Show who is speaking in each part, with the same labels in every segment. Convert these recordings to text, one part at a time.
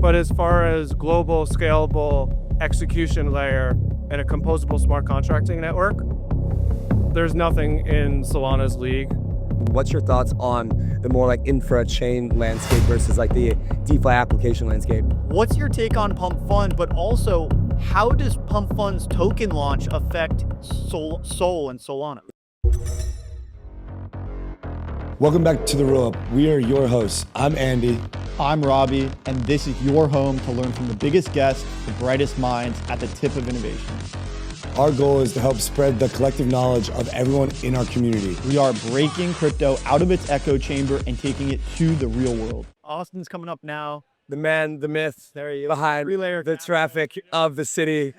Speaker 1: But as far as global, scalable execution layer and a composable smart contracting network, there's nothing in Solana's league.
Speaker 2: What's your thoughts on the more like infra chain landscape versus like the DeFi application landscape?
Speaker 3: What's your take on Pump Fund, but also how does Pump Fund's token launch affect Sol and Solana?
Speaker 4: Welcome back to the Rollup. We are your hosts. I'm Andy.
Speaker 5: I'm Robbie, and this is your home to learn from the biggest guests, the brightest minds at the tip of innovation.
Speaker 4: Our goal is to help spread the collective knowledge of everyone in our community.
Speaker 5: We are breaking crypto out of its echo chamber and taking it to the real world.
Speaker 3: Austin's coming up now.
Speaker 2: The man, the myth, behind the traffic of the city.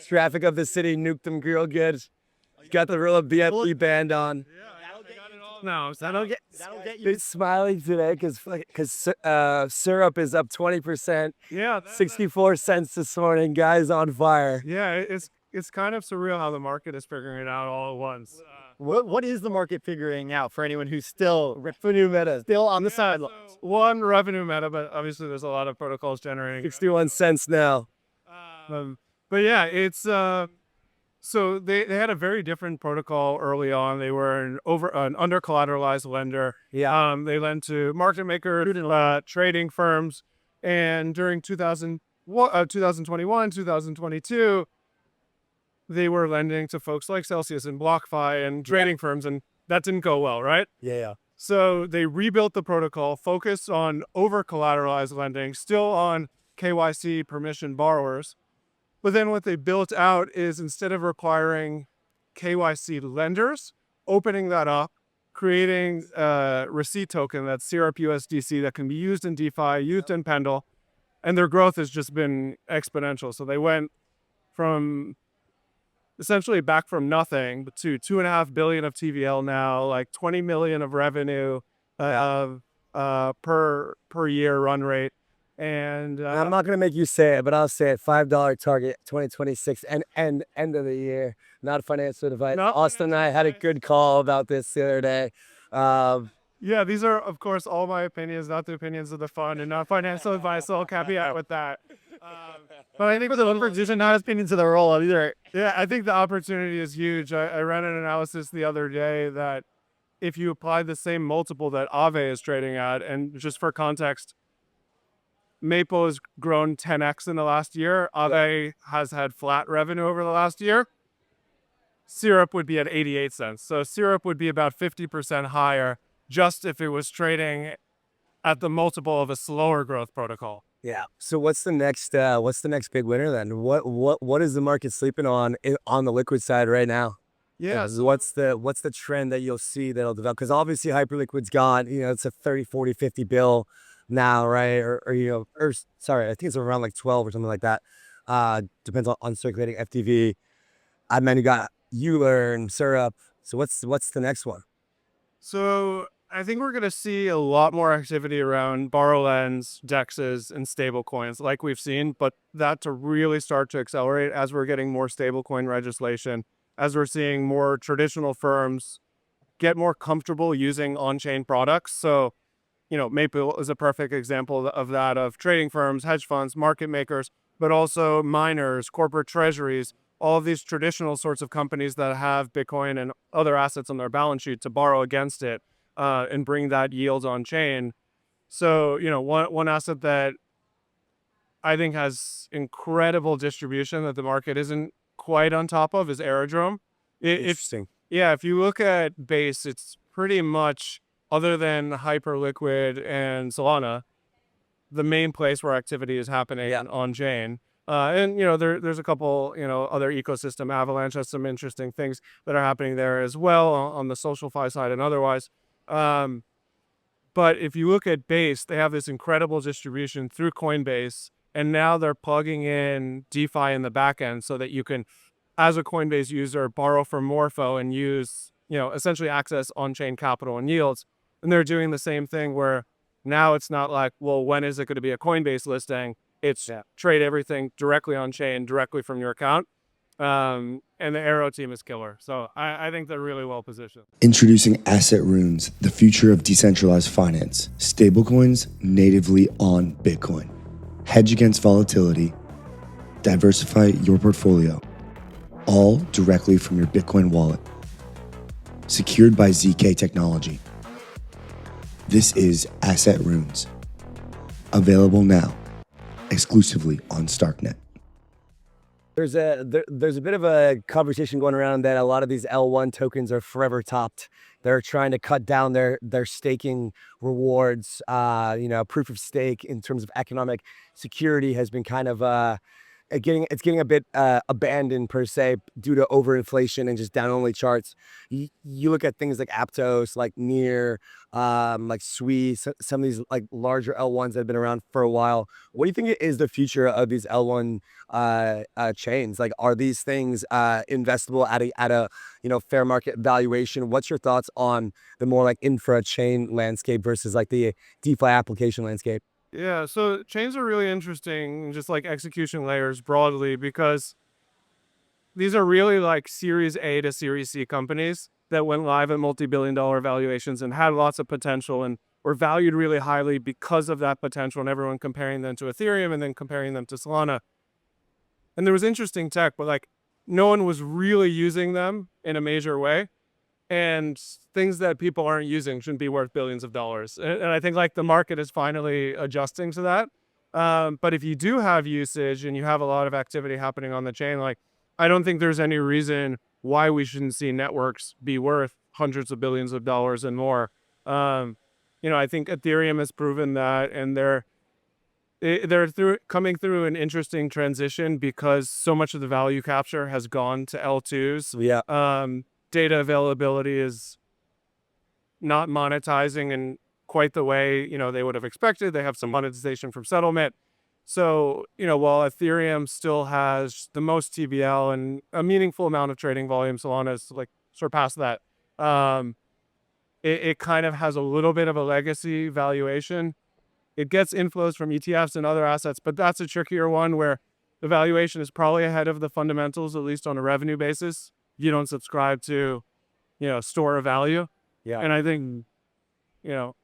Speaker 2: Traffic of the city, nuked them real good. Got the Rollup BFE band on.
Speaker 1: No,
Speaker 3: That'll get you.
Speaker 2: He's smiling today because syrup is up 20%.
Speaker 1: Yeah,
Speaker 2: 64 cents this morning. Guys on fire.
Speaker 1: yeah, it's kind of surreal how the market is figuring it out all at once.
Speaker 3: What is the market figuring out for anyone who's still
Speaker 2: Revenue meta.
Speaker 3: still on the sidelines?
Speaker 1: One, revenue meta, but obviously there's a lot of protocols generating.
Speaker 2: 61 cents now.
Speaker 1: But yeah, it's so they had a very different protocol early on. They were an under collateralized lender.
Speaker 2: Yeah.
Speaker 1: They lend to market makers, trading firms, and during 2021, 2022, they were lending to folks like Celsius and BlockFi and trading firms, and that didn't go well, right?
Speaker 2: Yeah.
Speaker 1: So they rebuilt the protocol, focused on over collateralized lending, still on KYC permission borrowers. But then what they built out is, instead of requiring KYC lenders, opening that up, creating a receipt token that's Syrup USDC that can be used in DeFi, used in Pendle, and their growth has just been exponential. So they went from essentially back from nothing to 2.5 billion of TVL now, like 20 million of revenue per year run rate. And
Speaker 2: I'm not gonna make you say it, but I'll say it. $5 target 2026 and end of the year. Not financial advice.
Speaker 1: Not
Speaker 2: Austin and I had a good call about this the other day.
Speaker 1: yeah, these are, of course, all my opinions, not the opinions of the fund, and not financial advice. So I'll caveat with that. But I think
Speaker 3: For the position, not opinions of the roll either.
Speaker 1: yeah, I think the opportunity is huge. I ran an analysis the other day that if you apply the same multiple that Aave is trading at, and just for context, Maple has grown 10x in the last year. Aave has had flat revenue over the last year. Syrup would be at 88 cents. So Syrup would be about 50% higher just if it was trading at the multiple of a slower growth protocol.
Speaker 2: Yeah. So what's the next big winner then? What is the market sleeping on the liquid side right now?
Speaker 1: Yeah.
Speaker 2: What's the trend that you'll see that'll develop? Because obviously Hyperliquid's gone. It's a 30, 40, 50 bill now, right? Or sorry, I think it's around like 12 or something like that. Depends on circulating FTV. You got Ulearn, Syrup. So what's the next one?
Speaker 1: So I think we're going to see a lot more activity around borrow lens, DEXs, and stablecoins like we've seen, but that to really start to accelerate as we're getting more stablecoin legislation, as we're seeing more traditional firms get more comfortable using on-chain products. So, Maple is a perfect example of that, of trading firms, hedge funds, market makers, but also miners, corporate treasuries, all of these traditional sorts of companies that have Bitcoin and other assets on their balance sheet to borrow against it and bring that yield on chain. So, one asset that I think has incredible distribution that the market isn't quite on top of is Aerodrome.
Speaker 2: Interesting.
Speaker 1: If you look at Base, it's pretty much, other than Hyperliquid and Solana, the main place where activity is happening on chain. And there's a couple other ecosystem. Avalanche has some interesting things that are happening there as well on the SocialFi side and otherwise. But if you look at Base, they have this incredible distribution through Coinbase, and now they're plugging in DeFi in the back end so that you can, as a Coinbase user, borrow from Morpho and use, essentially access on-chain capital and yields. And they're doing the same thing where now it's not like, well, when is it going to be a Coinbase listing? It's trade everything directly on chain, directly from your account. And the Aero team is killer. So I think they're really well positioned.
Speaker 4: Introducing Asset Runes, the future of decentralized finance. Stablecoins natively on Bitcoin. hedge against volatility, diversify your portfolio, all directly from your Bitcoin wallet. Secured by ZK technology. This is Asset Runes. Available now, exclusively on Starknet.
Speaker 2: There's a bit of a conversation going around that a lot of these L1 tokens are forever topped. They're trying to cut down their staking rewards. Proof of stake in terms of economic security has been kind of getting a bit abandoned per se due to overinflation and just down only charts. You look at things like Aptos, like Near, like Sui, some of these like larger L1s that have been around for a while. What do you think is the future of these L1 chains? Like, are these things investable at a fair market valuation? What's your thoughts on the more like infra chain landscape versus like the DeFi application landscape?
Speaker 1: Yeah, so chains are really interesting, just like execution layers broadly, because these are really like Series A to Series C companies that went live at multi-billion-dollar valuations and had lots of potential and were valued really highly because of that potential, and everyone comparing them to Ethereum and then comparing them to Solana. And there was interesting tech, but like no one was really using them in a major way. And things that people aren't using shouldn't be worth billions of dollars. And I think like the market is finally adjusting to that. But if you do have usage and you have a lot of activity happening on the chain, like I don't think there's any reason why we shouldn't see networks be worth hundreds of billions of dollars and more. I think Ethereum has proven that, and they're coming through an interesting transition because so much of the value capture has gone to L2s.
Speaker 2: Yeah.
Speaker 1: Data availability is not monetizing in quite the way, they would have expected. They have some monetization from settlement. So, while Ethereum still has the most TVL and a meaningful amount of trading volume, Solana's like surpassed that. It kind of has a little bit of a legacy valuation. It gets inflows from ETFs and other assets, but that's a trickier one where the valuation is probably ahead of the fundamentals, at least on a revenue basis. You don't subscribe to, store of value.
Speaker 2: Yeah.
Speaker 1: And I think,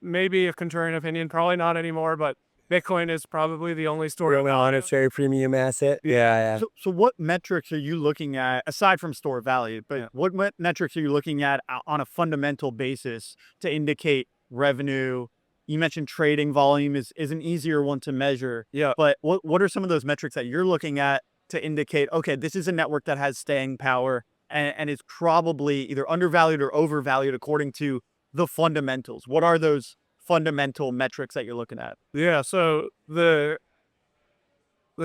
Speaker 1: maybe a contrarian opinion, probably not anymore, but Bitcoin is probably the only store of value.
Speaker 2: It's very premium asset. Yeah.
Speaker 3: So what metrics are you looking at aside from store value? But
Speaker 1: Yeah.
Speaker 3: what metrics are you looking at on a fundamental basis to indicate revenue? You mentioned trading volume is an easier one to measure.
Speaker 1: Yeah.
Speaker 3: But what are some of those metrics that you're looking at to indicate, okay, this is a network that has staying power and is probably either undervalued or overvalued according to the fundamentals? What are those fundamental metrics that you're looking at?
Speaker 1: Yeah. So the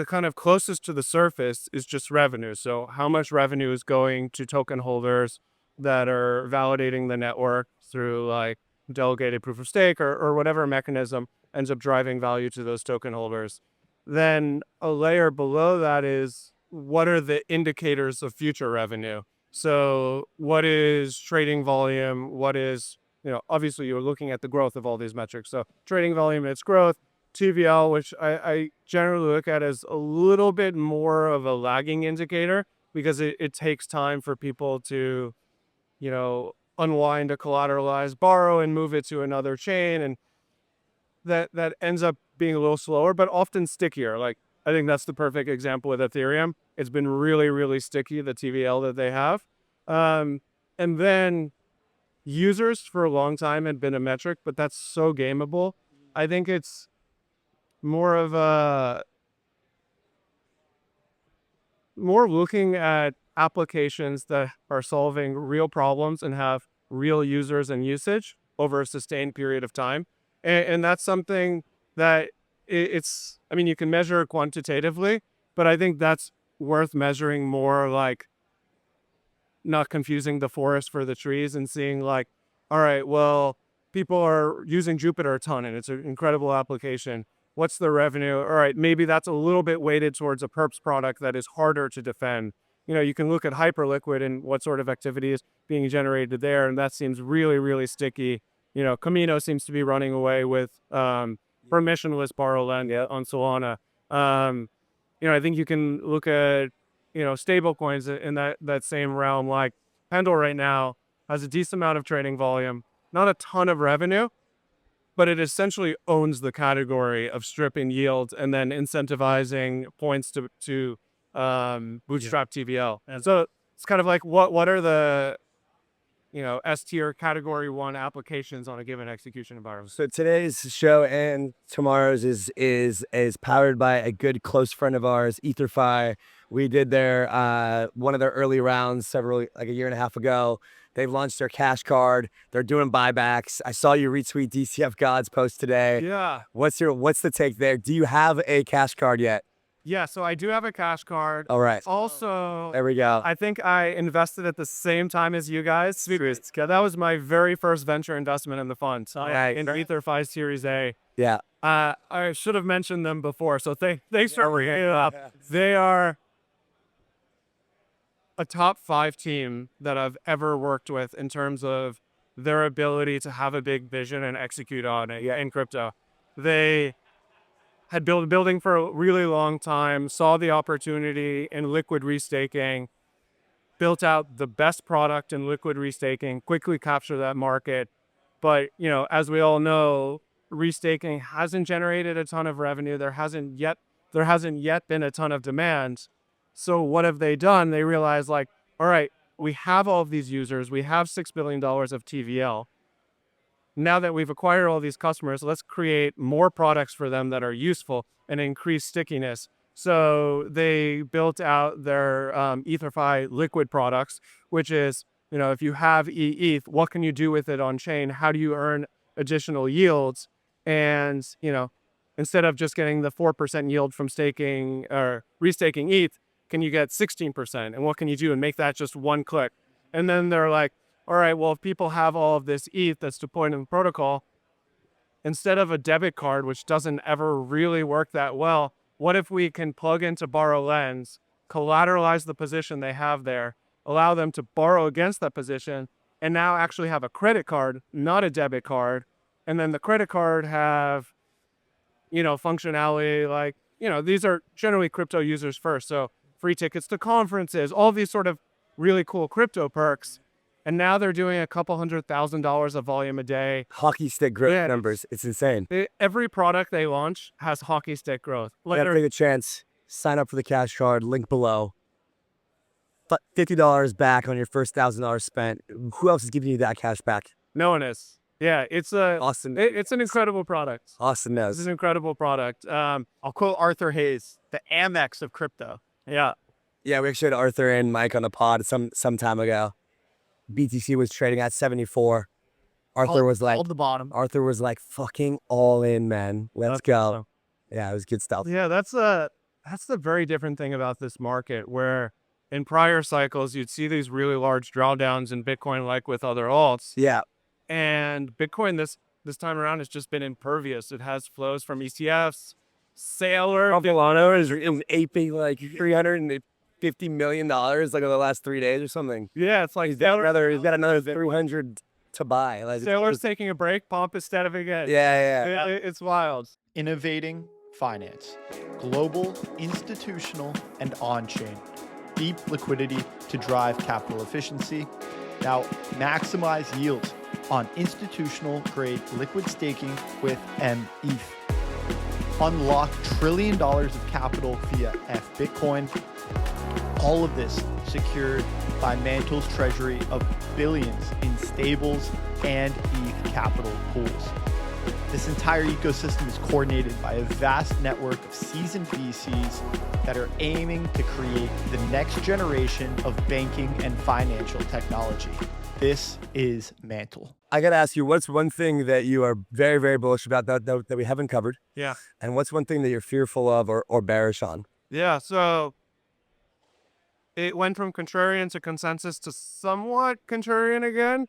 Speaker 1: kind of closest to the surface is just revenue. So how much revenue is going to token holders that are validating the network through like delegated proof of stake or whatever mechanism ends up driving value to those token holders. Then a layer below that is what are the indicators of future revenue? So what is trading volume? What is, obviously you're looking at the growth of all these metrics. So trading volume and its growth, TVL, which I generally look at as a little bit more of a lagging indicator because it takes time for people to, unwind a collateralized borrow and move it to another chain. And that ends up being a little slower, but often stickier. Like I think that's the perfect example with Ethereum. It's been really, really sticky, the TVL that they have. And then users for a long time had been a metric, but that's so gameable. I think it's more looking at applications that are solving real problems and have real users and usage over a sustained period of time. And that's something that you can measure quantitatively, but I think that's worth measuring more, like not confusing the forest for the trees and seeing like, all right, well, people are using Jupyter a ton and it's an incredible application. What's the revenue? All right, maybe that's a little bit weighted towards a perps product that is harder to defend. You can look at Hyperliquid and what sort of activity is being generated there, and that seems really, really sticky. Camino seems to be running away with permissionless Bottleneck on Solana. I think you can look at, stable coins in that same realm. Like Pendle right now has a decent amount of trading volume, not a ton of revenue, but it essentially owns the category of stripping yields and then incentivizing points to bootstrap TVL. And so it's kind of like what are the S tier category 1 applications on a given execution environment.
Speaker 2: So today's show and tomorrow's is powered by a good close friend of ours, EtherFi. We did their one of their early rounds like a year and a half ago. They've launched their cash card. They're doing buybacks. I saw you retweet DCF God's post today.
Speaker 1: Yeah.
Speaker 2: What's the take there? Do you have a cash card yet?
Speaker 1: Yeah, so I do have a cash card.
Speaker 2: All right.
Speaker 1: Also,
Speaker 2: There we go.
Speaker 1: I think I invested at the same time as you guys. That was my very first venture investment in the fund. In EtherFi Series A.
Speaker 2: Yeah.
Speaker 1: I should have mentioned them before, so thanks for bringing it up. They are a top 5 team that I've ever worked with in terms of their ability to have a big vision and execute on it in crypto. They had built building for a really long time, saw the opportunity in liquid restaking, built out the best product in liquid restaking, quickly captured that market. But, as we all know, restaking hasn't generated a ton of revenue. There hasn't yet been a ton of demand. So what have they done? They realized all right, we have all of these users. We have $6 billion of TVL. Now that we've acquired all these customers, let's create more products for them that are useful and increase stickiness. So they built out their EtherFi liquid products, which is, if you have ETH, what can you do with it on chain? How do you earn additional yields? And, instead of just getting the 4% yield from staking or restaking ETH, can you get 16%? And what can you do and make that just one click? And then they're like, all right, well, if people have all of this ETH that's deployed in the protocol, instead of a debit card, which doesn't ever really work that well, what if we can plug into Borrow Lens, collateralize the position they have there, allow them to borrow against that position, and now actually have a credit card, not a debit card, and then the credit card have, functionality like, these are generally crypto users first, so free tickets to conferences, all these sort of really cool crypto perks. And now they're doing a couple $100,000 of volume a day.
Speaker 2: Hockey stick growth numbers. It's insane.
Speaker 1: Every product they launch has hockey stick growth.
Speaker 2: Take a chance. Sign up for the cash card. Link below. $50 back on your first $1,000 spent. Who else is giving you that cash back?
Speaker 1: No one is. Yeah, it's
Speaker 2: Austin.
Speaker 1: It's an incredible product.
Speaker 2: Austin knows.
Speaker 1: It's an incredible product.
Speaker 3: I'll quote Arthur Hayes, the Amex of crypto.
Speaker 1: Yeah.
Speaker 2: Yeah, we actually had Arthur and Mike on a pod some time ago. BTC was trading at 74. Arthur was like,
Speaker 3: the bottom.
Speaker 2: Arthur was like, fucking all in, man. Let's go. Yeah, it was good stuff.
Speaker 1: Yeah, that's the very different thing about this market, where in prior cycles you'd see these really large drawdowns in Bitcoin, like with other alts.
Speaker 2: Yeah.
Speaker 1: And Bitcoin this time around has just been impervious. It has flows from ETFs, Sailor.
Speaker 2: Solana is aping like $350 million like in the last 3 days or something.
Speaker 1: Yeah, it's like
Speaker 2: He's got another 300 to buy. Like,
Speaker 1: Sailor's taking a break, Pomp is stepping again.
Speaker 2: Yeah.
Speaker 1: It's wild.
Speaker 5: Innovating finance, global, institutional, and on-chain. Deep liquidity to drive capital efficiency. Now, maximize yields on institutional-grade liquid staking with METH. Unlock $1 trillion of capital via FBitcoin. All of this secured by Mantle's treasury of billions in stables and ETH capital pools. This entire ecosystem is coordinated by a vast network of seasoned VCs that are aiming to create the next generation of banking and financial technology. This is Mantle.
Speaker 2: I got to ask you, what's one thing that you are very, very bullish about that we haven't covered?
Speaker 1: Yeah.
Speaker 2: And what's one thing that you're fearful of or bearish on?
Speaker 1: Yeah, so it went from contrarian to consensus to somewhat contrarian again.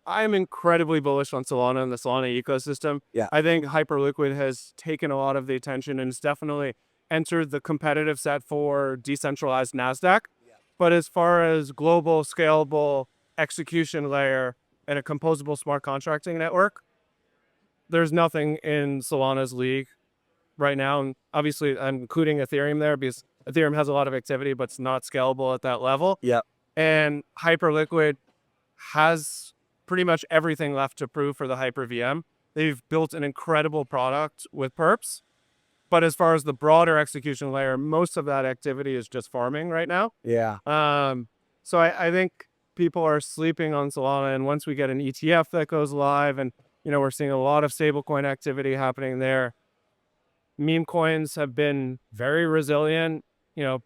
Speaker 1: I am incredibly bullish on Solana and the Solana ecosystem.
Speaker 2: Yeah.
Speaker 1: I think Hyperliquid has taken a lot of the attention and has definitely entered the competitive set for decentralized NASDAQ. Yeah. But as far as global, scalable execution layer and a composable smart contracting network, there's nothing in Solana's league right now. And obviously, I'm including Ethereum there because Ethereum has a lot of activity, but it's not scalable at that level.
Speaker 2: Yeah.
Speaker 1: And Hyperliquid has pretty much everything left to prove for the Hyper VM. they've built an incredible product with perps. But as far as the broader execution layer, most of that activity is just farming right now.
Speaker 2: Yeah.
Speaker 1: So I think people are sleeping on Solana, and once we get an ETF that goes live, and we're seeing a lot of stablecoin activity happening there. Meme coins have been very resilient.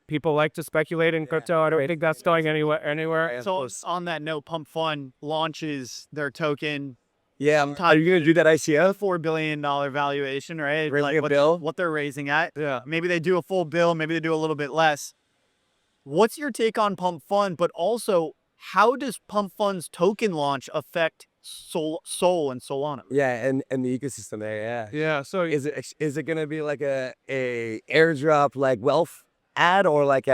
Speaker 1: People like to speculate in crypto. I don't think that's going anywhere.
Speaker 3: So on that note, Pump Fund launches their token.
Speaker 2: Yeah. Are you gonna do that ICO?
Speaker 3: $4 billion valuation, right?
Speaker 2: Raising a
Speaker 3: Like
Speaker 2: bill?
Speaker 3: what they're raising at.
Speaker 1: Yeah.
Speaker 3: Maybe they do a full bill, maybe they do a little bit less. What's your take on Pump Fund? But also, how does Pump Fund's token launch affect Sol and Solana?
Speaker 2: Yeah, and the ecosystem there. Yeah.
Speaker 1: Yeah. So
Speaker 2: Is it gonna be like a airdrop like wealth ad or like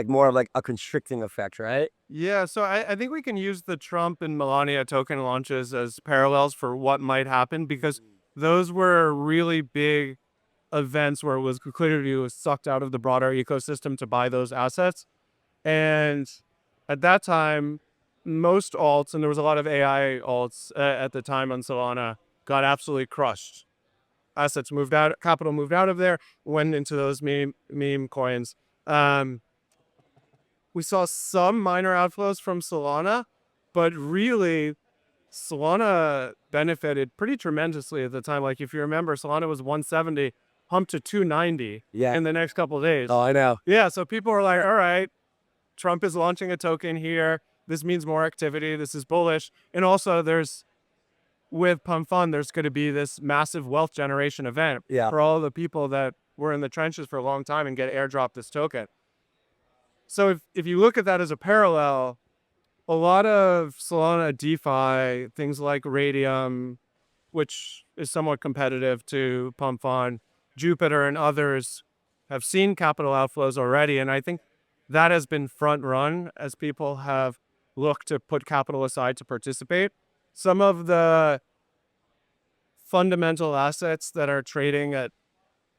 Speaker 2: more of like a constricting effect, right?
Speaker 1: Yeah, so I think we can use the Trump and Melania token launches as parallels for what might happen, because those were really big events where liquidity was sucked out of the broader ecosystem to buy those assets. And at that time, most alts, and there was a lot of AI alts at the time on Solana, got absolutely crushed. Assets moved out, capital moved out of there, went into those meme coins. We saw some minor outflows from Solana, but really Solana benefited pretty tremendously at the time. Like if you remember, Solana was 170, pumped to 290
Speaker 2: Yeah.
Speaker 1: in the next couple of days.
Speaker 2: Oh, I know.
Speaker 1: Yeah, so people are like, all right, Trump is launching a token here. This means more activity. This is bullish. And also with Pump Fund, there's going to be this massive wealth generation event for all the people that were in the trenches for a long time and get airdropped this token. So if you look at that as a parallel, a lot of Solana DeFi, things like Radium, which is somewhat competitive to Pump Fund, Jupiter and others have seen capital outflows already. And I think that has been front run as people have looked to put capital aside to participate. Some of the fundamental assets that are trading at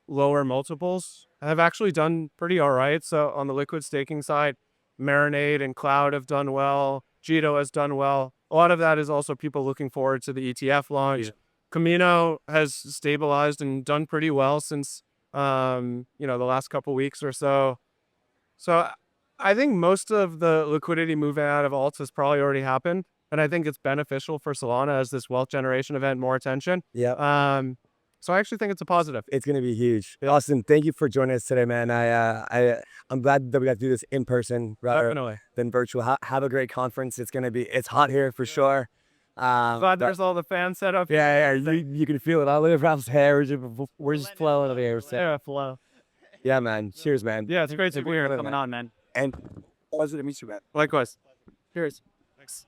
Speaker 1: lower multiples have actually done pretty all right. So on the liquid staking side, Marinade and Cloud have done well. Jito has done well. A lot of that is also people looking forward to the ETF launch. Yeah. Camino has stabilized and done pretty well since the last couple weeks or so. So I think most of the liquidity moving out of alts has probably already happened. And I think it's beneficial for Solana as this wealth generation event, more attention.
Speaker 2: Yeah.
Speaker 1: So I actually think it's a positive.
Speaker 2: It's gonna be huge. Austin, thank you for joining us today, man. I'm glad that we got to do this in person rather than virtual. Have a great conference. It's hot here for sure.
Speaker 1: Glad there's all the fans set up.
Speaker 2: Yeah. You can feel it. I live around hair. We're just flowing over here.
Speaker 3: Yeah, flow.
Speaker 2: Yeah, man. Cheers, man.
Speaker 1: Yeah, it's great to be here.
Speaker 3: Coming on, man.
Speaker 2: And pleasure to meet you, man.
Speaker 1: Likewise. Cheers. Thanks.